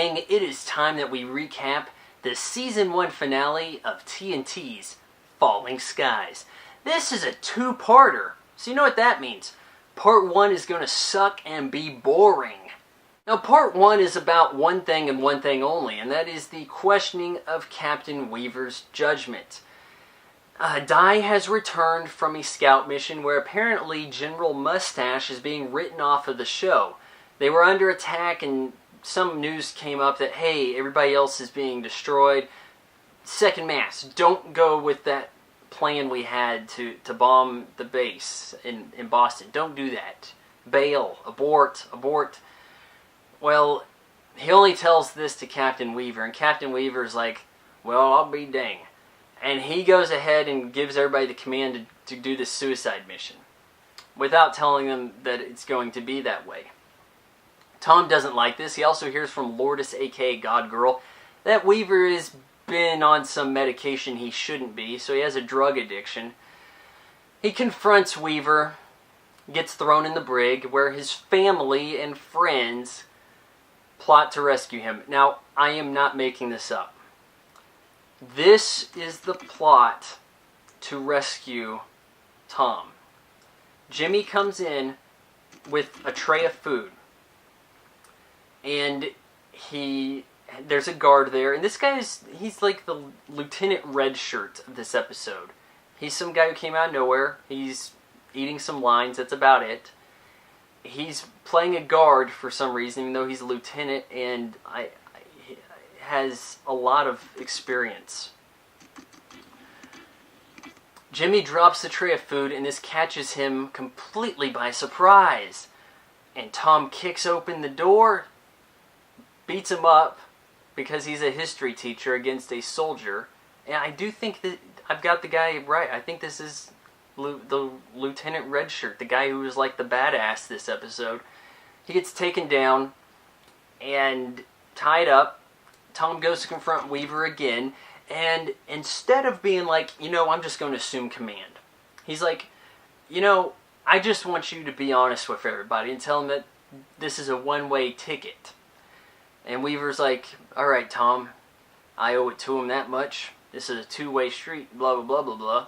gang, it is time that we recap the Season 1 finale of TNT's Falling Skies. This is a two-parter, so you know what that means. Part 1 is going to suck and be boring. Now, Part 1 is about one thing and one thing only, and that is the questioning of Captain Weaver's judgment. Dai has returned from a scout mission where apparently General Mustache is being written off of the show. They were under attack and some news came up that, hey, everybody else is being destroyed. Second mass, don't go with that plan we had to bomb the base in Boston. Don't do that. Bail. Abort. Well, he only tells this to Captain Weaver, and Captain Weaver's like, well, I'll be dang. And he goes ahead and gives everybody the command to do this suicide mission without telling them that it's going to be that way. Tom doesn't like this. He also hears from Lourdes, aka God Girl, that Weaver has been on some medication he shouldn't be, so he has a drug addiction. He confronts Weaver, gets thrown in the brig, where his family and friends plot to rescue him. Now, I am not making this up. This is the plot to rescue Tom. Jimmy comes in with a tray of food. And there's a guard there. And this guy he's like the Lieutenant Redshirt of this episode. He's some guy who came out of nowhere. He's eating some lines. That's about it. He's playing a guard for some reason, even though he's a lieutenant, and he has a lot of experience. Jimmy drops the tray of food, and this catches him completely by surprise. And Tom kicks open the door, beats him up because he's a history teacher against a soldier. And I do think that I've got the guy right. I think this is the Lieutenant Redshirt, the guy who was like the badass this episode. He gets taken down and tied up. Tom goes to confront Weaver again. And instead of being like, I'm just going to assume command, he's like, I just want you to be honest with everybody and tell them that this is a one-way ticket. And Weaver's like, all right, Tom, I owe it to him that much. This is a two-way street, blah, blah, blah, blah, blah.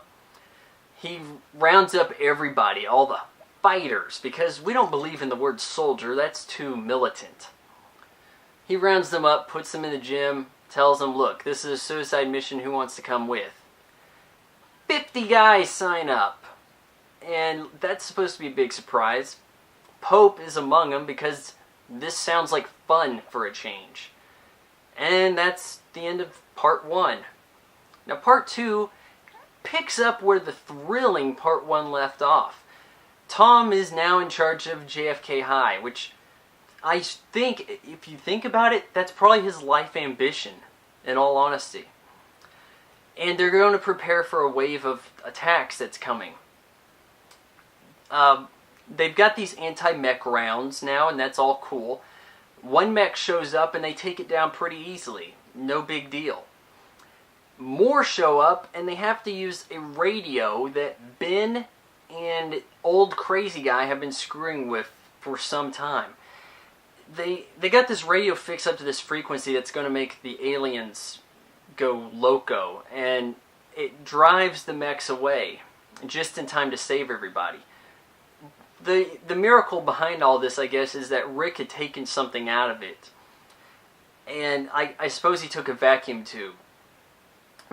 He rounds up everybody, all the fighters, because we don't believe in the word soldier. That's too militant. He rounds them up, puts them in the gym, tells them, look, this is a suicide mission. Who wants to come with? 50 guys sign up. And that's supposed to be a big surprise. Pope is among them because this sounds like fun for a change. And that's the end of Part 1. Now, Part 2 picks up where the thrilling Part 1 left off. Tom is now in charge of JFK High, which I think, if you think about it, that's probably his life ambition, in all honesty. And they're going to prepare for a wave of attacks that's coming. They've got these anti-mech rounds now, and that's all cool. One mech shows up, and they take it down pretty easily. No big deal. More show up, and they have to use a radio that Ben and Old Crazy Guy have been screwing with for some time. They got this radio fixed up to this frequency that's going to make the aliens go loco, and it drives the mechs away just in time to save everybody. The miracle behind all this, I guess, is that Rick had taken something out of it. And I suppose he took a vacuum tube,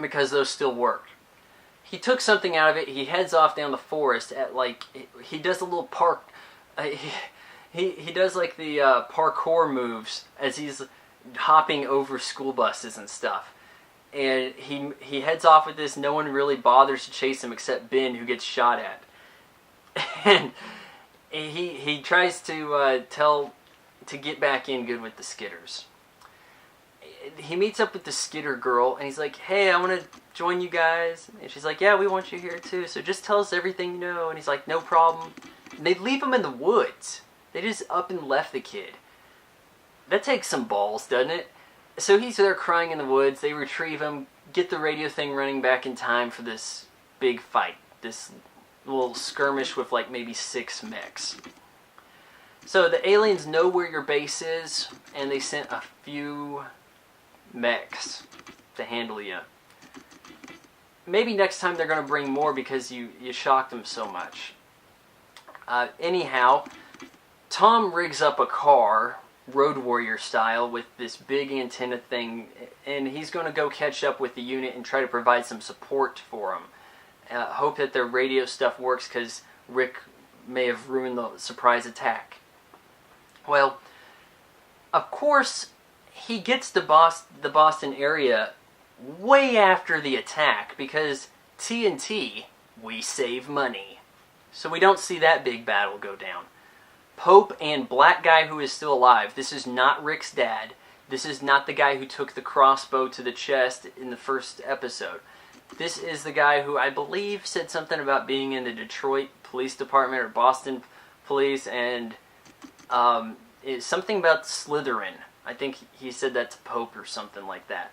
because those still worked. He took something out of it, he heads off down the forest at he does a little park, he does like the parkour moves as he's hopping over school buses and stuff. And he heads off with this, no one really bothers to chase him except Ben, who gets shot at. And he tries to get back in good with the Skitters. He meets up with the Skitter girl, and he's like, hey, I want to join you guys. And she's like, yeah, we want you here too, so just tell us everything you know. And he's like, no problem. And they leave him in the woods. They just up and left the kid. That takes some balls, doesn't it? So he's there crying in the woods. They retrieve him, get the radio thing running back in time for this big fight. This little skirmish with maybe 6 mechs. So the aliens know where your base is, and they sent a few mechs to handle you. Maybe next time they're going to bring more because you shocked them so much. Anyhow, Tom rigs up a car, Road Warrior style, with this big antenna thing, and he's going to go catch up with the unit and try to provide some support for them. Hope that their radio stuff works, because Rick may have ruined the surprise attack. Well, of course, he gets to the Boston area way after the attack, because TNT, we save money. So we don't see that big battle go down. Pope and Black Guy, who is still alive. This is not Rick's dad. This is not the guy who took the crossbow to the chest in the first episode. This is the guy who I believe said something about being in the Detroit Police Department or Boston Police, and it's something about Slytherin. I think he said that to Pope or something like that.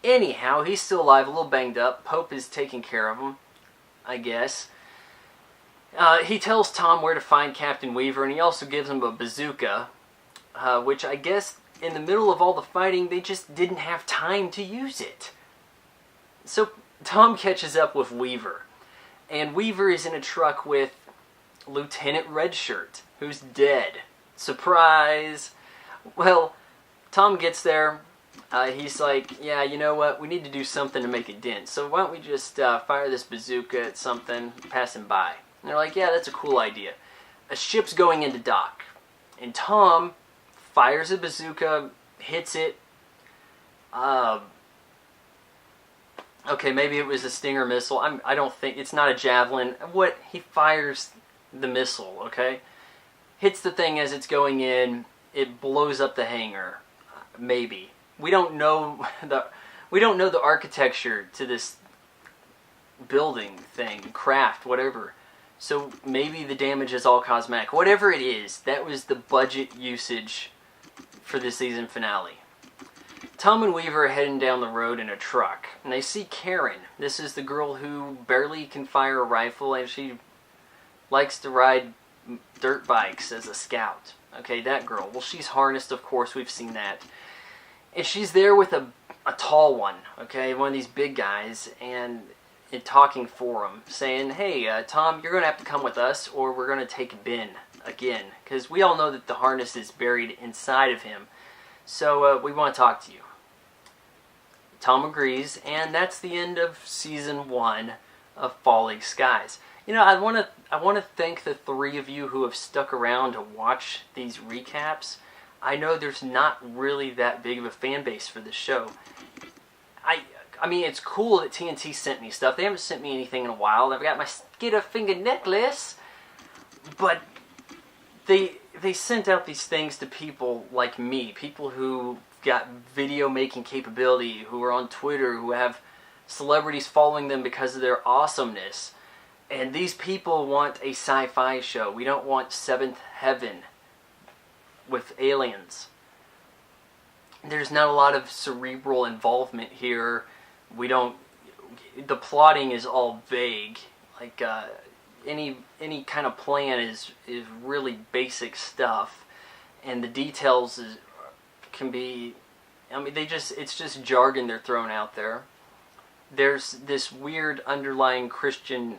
Anyhow, he's still alive, a little banged up. Pope is taking care of him, I guess. He tells Tom where to find Captain Weaver, and he also gives him a bazooka, which I guess in the middle of all the fighting, they just didn't have time to use it. So Tom catches up with Weaver, and Weaver is in a truck with Lieutenant Redshirt, who's dead. Surprise! Well, Tom gets there. He's like, yeah, you know what? We need to do something to make a dent. So why don't we just fire this bazooka at something passing by? And they're like, yeah, that's a cool idea. A ship's going into dock. And Tom fires a bazooka, hits it. Okay, maybe it was a Stinger missile. I don't think, it's not a Javelin. What? He fires the missile, okay? Hits the thing as it's going in. It blows up the hangar. Maybe. We don't know the architecture to this building thing, craft, whatever. So maybe the damage is all cosmetic. Whatever it is, that was the budget usage for the season finale. Tom and Weaver are heading down the road in a truck, and they see Karen. This is the girl who barely can fire a rifle, and she likes to ride dirt bikes as a scout. Okay, that girl. Well, she's harnessed, of course, we've seen that. And she's there with a tall one, okay, one of these big guys, and talking for him, saying, hey, Tom, you're going to have to come with us, or we're going to take Ben again, because we all know that the harness is buried inside of him, so we want to talk to you. Tom agrees, and that's the end of Season 1 of Falling Skies. You know, I want to thank the three of you who have stuck around to watch these recaps. I know there's not really that big of a fan base for this show. I mean, it's cool that TNT sent me stuff. They haven't sent me anything in a while. I've got my Skitterfinger necklace. But they sent out these things to people like me. People who got video making capability, who are on Twitter, who have celebrities following them because of their awesomeness. And these people want a sci-fi show. We don't want Seventh Heaven with aliens. There's not a lot of cerebral involvement here. The plotting is all vague. Like any kind of plan is really basic stuff, and the details can be. I mean, it's just jargon they're throwing out there. There's this weird underlying Christian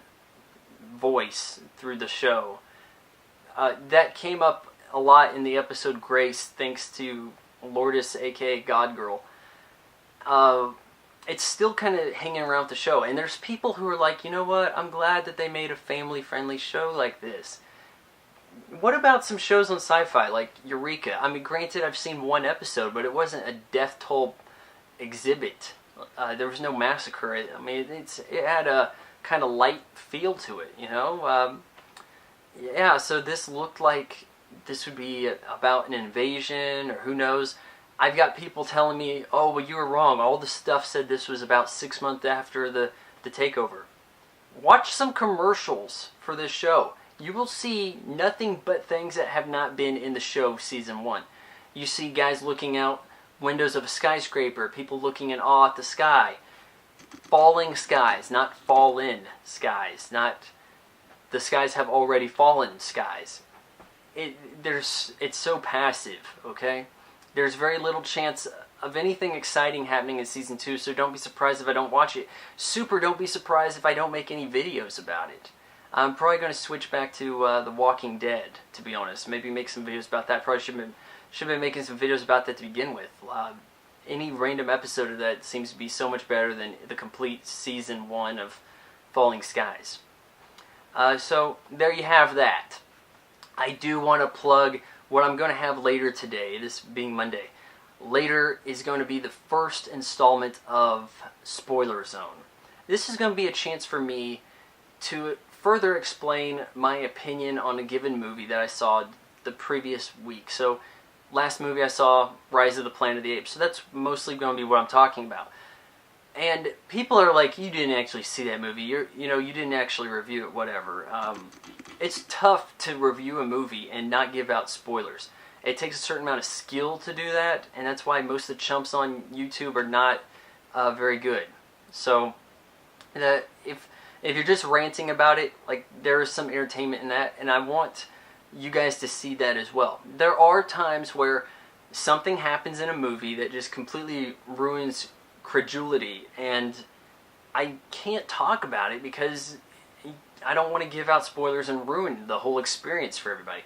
voice through the show that came up a lot in the episode Grace, thanks to Lourdes, aka God Girl. It's still kind of hanging around the show, and there's people who are like, you know what, I'm glad that they made a family-friendly show like this. What about some shows on Sci-Fi, like Eureka? I mean, granted, I've seen one episode, but it wasn't a death toll exhibit. There was no massacre. I mean, it had a kind of light feel to it, you know? Yeah, so this looked like this would be about an invasion, or who knows. I've got people telling me, oh, well, you were wrong. All the stuff said this was about 6 months after the takeover. Watch some commercials for this show. You will see nothing but things that have not been in the show Season 1. You see guys looking out windows of a skyscraper, people looking in awe at the sky. Falling skies, not fallen skies. Not the skies have already fallen skies. it's so passive, okay? There's very little chance of anything exciting happening in season 2, so don't be surprised if I don't watch it. Super, don't be surprised if I don't make any videos about it. I'm probably going to switch back to The Walking Dead, to be honest. Maybe make some videos about that. Probably should have been making some videos about that to begin with. Any random episode of that seems to be so much better than the complete season 1 of Falling Skies. So there you have that. I do want to plug what I'm going to have later today, this being Monday. Later is going to be the first installment of Spoiler Zone. This is going to be a chance for me to further explain my opinion on a given movie that I saw the previous week. So, last movie I saw, Rise of the Planet of the Apes. So that's mostly going to be what I'm talking about. And people are like, you didn't actually see that movie. You didn't actually review it, whatever. It's tough to review a movie and not give out spoilers. It takes a certain amount of skill to do that, and that's why most of the chumps on YouTube are not very good. So, if you're just ranting about it, like, there is some entertainment in that, and I want you guys to see that as well. There are times where something happens in a movie that just completely ruins credulity, and I can't talk about it because I don't want to give out spoilers and ruin the whole experience for everybody.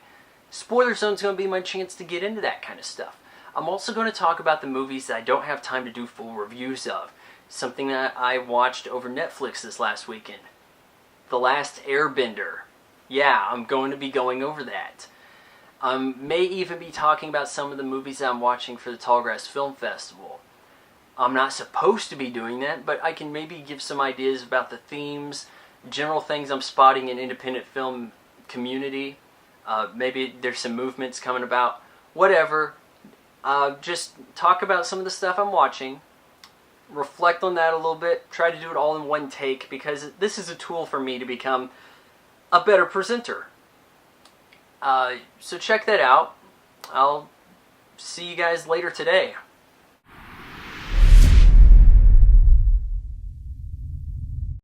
Spoiler Zone's going to be my chance to get into that kind of stuff. I'm also going to talk about the movies that I don't have time to do full reviews of. Something that I watched over Netflix this last weekend. The Last Airbender. Yeah, I'm going to be going over that. May even be talking about some of the movies that I'm watching for the Tallgrass Film Festival. I'm not supposed to be doing that, but I can maybe give some ideas about the themes, general things I'm spotting in independent film community. Maybe there's some movements coming about. Whatever. Just talk about some of the stuff I'm watching. Reflect on that a little bit. Try to do it all in one take, because this is a tool for me to become a better presenter. So check that out. I'll see you guys later today.